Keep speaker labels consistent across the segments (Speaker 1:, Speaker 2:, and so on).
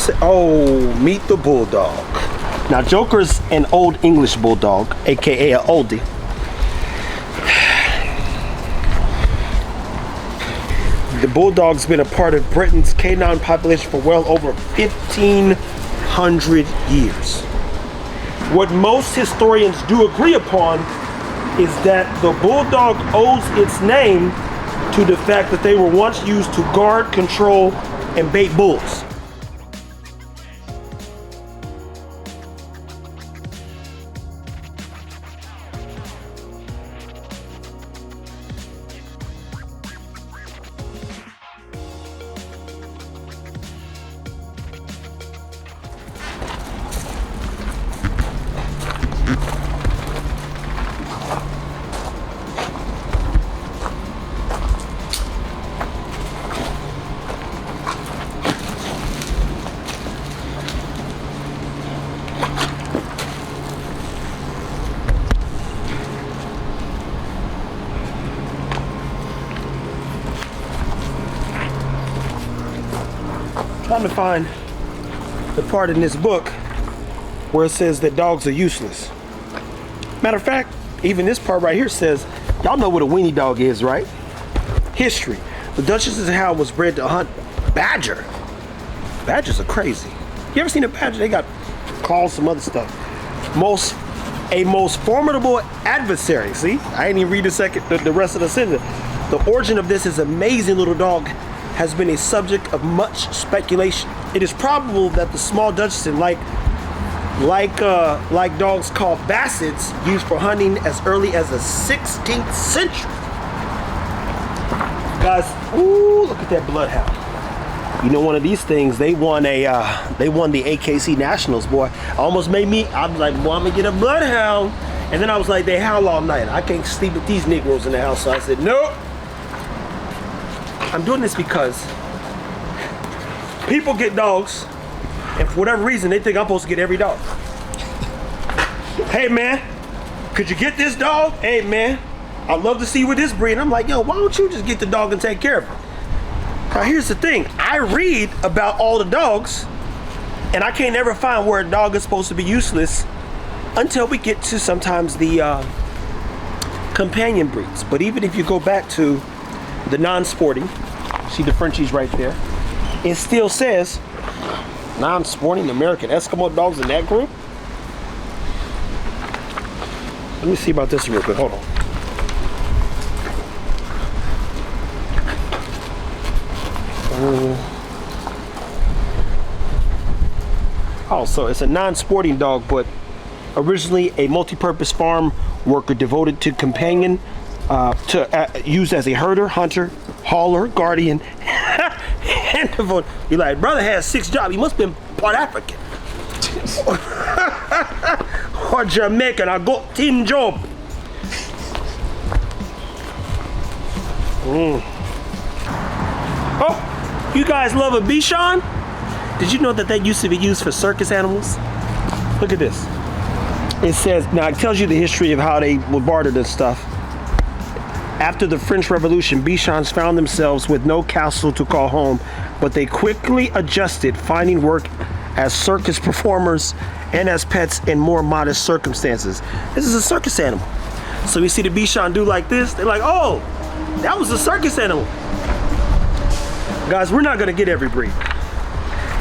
Speaker 1: said, oh, meet the Bulldog. Now, Joker's an old English bulldog, aka an oldie. The Bulldog's been a part of Britain's canine population for well over 1,500 years. What most historians do agree upon is that the Bulldog owes its name to the fact that they were once used to guard, control, and bait bulls. Trying to find the part in this book where it says that dogs are useless. Matter of fact, even this part right here says, y'all know what a weenie dog is, right? History. The Duchess of Howell was bred to hunt badger. Badgers are crazy. You ever seen a badger? They got claws, some other stuff. A most formidable adversary. See, I didn't even read the rest of the sentence. The origin of this amazing little dog has been a subject of much speculation. It is probable that the small Dachshund, like dogs called bassets, used for hunting as early as the 16th century. Guys, ooh, look at that bloodhound. You know, one of these things, they won the AKC Nationals, boy. Almost made me, I was like, well, I'm gonna get a bloodhound. And then I was like, they howl all night. I can't sleep with these Negroes in the house. So I said, nope. I'm doing this because people get dogs, and for whatever reason, they think I'm supposed to get every dog. Hey man, could you get this dog? Hey man, I'd love to see with this breed. I'm like, yo, why don't you just get the dog and take care of it? Now here's the thing, I read about all the dogs, and I can't ever find where a dog is supposed to be useless until we get to sometimes the companion breeds. But even if you go back to the non-sporting, see the Frenchies right there, it still says non-sporting American Eskimo dogs in that group. Let me see about this real quick, hold on. Oh, so it's a non-sporting dog, but originally a multi-purpose farm worker devoted to companion, used as a herder, hunter, hauler, guardian, and devoted. You're like, brother has 6 jobs. He must have been part African. Or Jamaican. I got team job. Oh, you guys love a Bichon? Did you know that they used to be used for circus animals? Look at this. It says, now it tells you the history of how they were bartered and stuff. After the French Revolution, Bichons found themselves with no castle to call home, but they quickly adjusted, finding work as circus performers and as pets in more modest circumstances. This is a circus animal. So we see the Bichon do like this, they're like, oh, that was a circus animal. Guys, we're not gonna get every breed.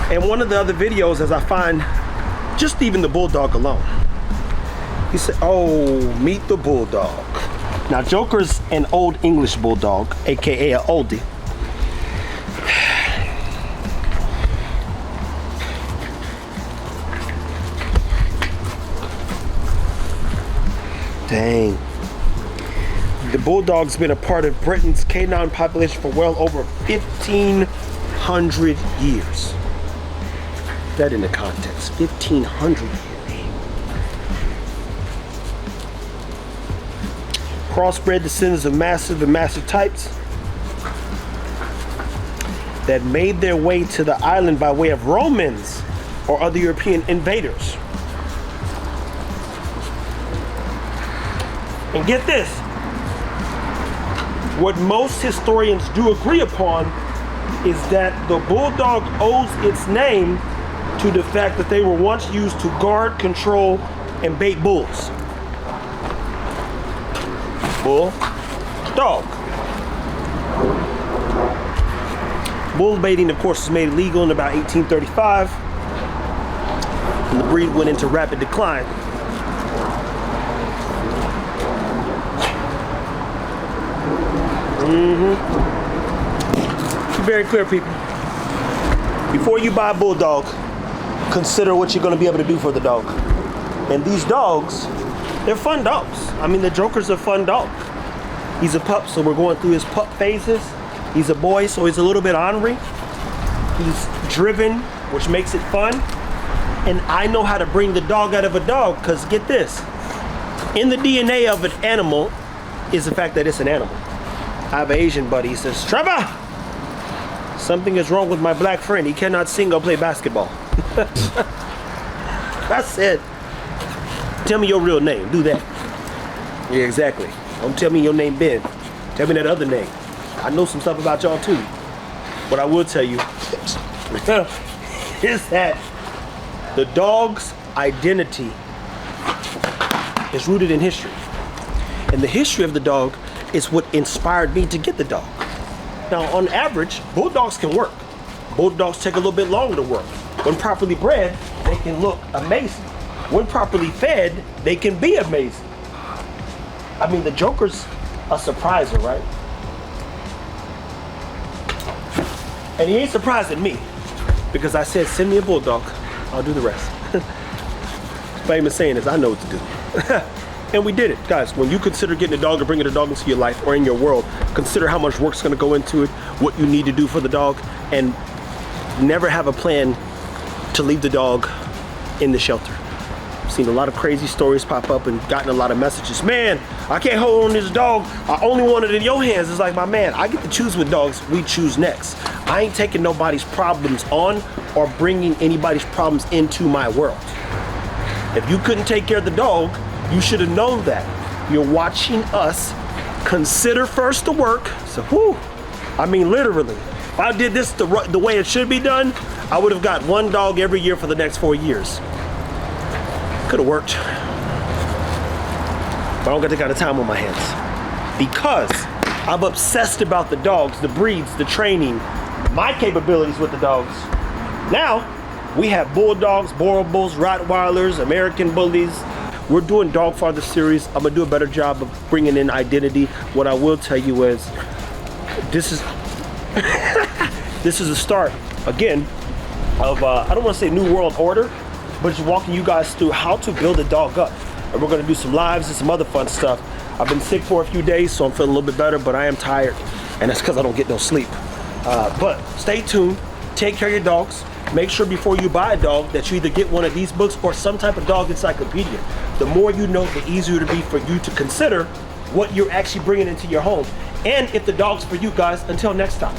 Speaker 1: And one of the other videos, as I find just even the Bulldog alone, he said, oh, meet the Bulldog. Now, Joker's an old English bulldog, aka an oldie. Dang. The Bulldog's been a part of Britain's canine population for well over 1,500 years. That in the context, 1,500 years. Crossbred descendants of mastiff and mastiff types that made their way to the island by way of Romans or other European invaders. And get this, what most historians do agree upon is that the Bulldog owes its name to the fact that they were once used to guard, control, and bait bulls. Bull, dog. Bull baiting, of course, was made illegal in about 1835. And the breed went into rapid decline. Be very clear, people. Before you buy a bulldog, consider what you're going to be able to do for the dog. And these dogs, they're fun dogs. I mean, the Joker's a fun dog. He's a pup, so we're going through his pup phases. He's a boy, so he's a little bit ornery. He's driven, which makes it fun. And I know how to bring the dog out of a dog, because get this. In the DNA of an animal is the fact that it's an animal. I have an Asian buddy, he says, Trevor, something is wrong with my black friend. He cannot sing or play basketball. I said, tell me your real name, do that. Yeah, exactly. Don't tell me your name Ben. Tell me that other name. I know some stuff about y'all too. What I will tell you is that the dog's identity is rooted in history. And the history of the dog is what inspired me to get the dog. Now, on average, bulldogs can work. Bulldogs take a little bit longer to work. When properly bred, they can look amazing. When properly fed, they can be amazing. I mean, the Joker's a surpriser, right? And he ain't surprising me, because I said, send me a bulldog, I'll do the rest. Famous saying is, I know what to do. And we did it. Guys, when you consider getting a dog or bringing a dog into your life or in your world, consider how much work's gonna go into it, what you need to do for the dog, and never have a plan to leave the dog in the shelter. I've seen a lot of crazy stories pop up and gotten a lot of messages. Man, I can't hold on to this dog. I only want it in your hands. It's like, my man, I get to choose what dogs we choose next. I ain't taking nobody's problems on or bringing anybody's problems into my world. If you couldn't take care of the dog, you should have known that. You're watching us consider first the work. So, whoo, I mean, literally, if I did this the way it should be done, I would have got one dog every year for the next 4 years. Could have worked. But I don't got that kind of time on my hands. Because I'm obsessed about the dogs, the breeds, the training, my capabilities with the dogs. Now, we have bulldogs, Borables, Rottweilers, American Bullies. We're doing Dog Father series. I'm gonna do a better job of bringing in identity. What I will tell you is, this is this is a start, again, of, I don't wanna say new world order, but just walking you guys through how to build a dog up. And we're gonna do some lives and some other fun stuff. I've been sick for a few days, so I'm feeling a little bit better, but I am tired, and that's because I don't get no sleep. But stay tuned, take care of your dogs. Make sure before you buy a dog that you either get one of these books or some type of dog encyclopedia. The more you know, the easier it'll be for you to consider what you're actually bringing into your home. And if the dog's for you guys, until next time.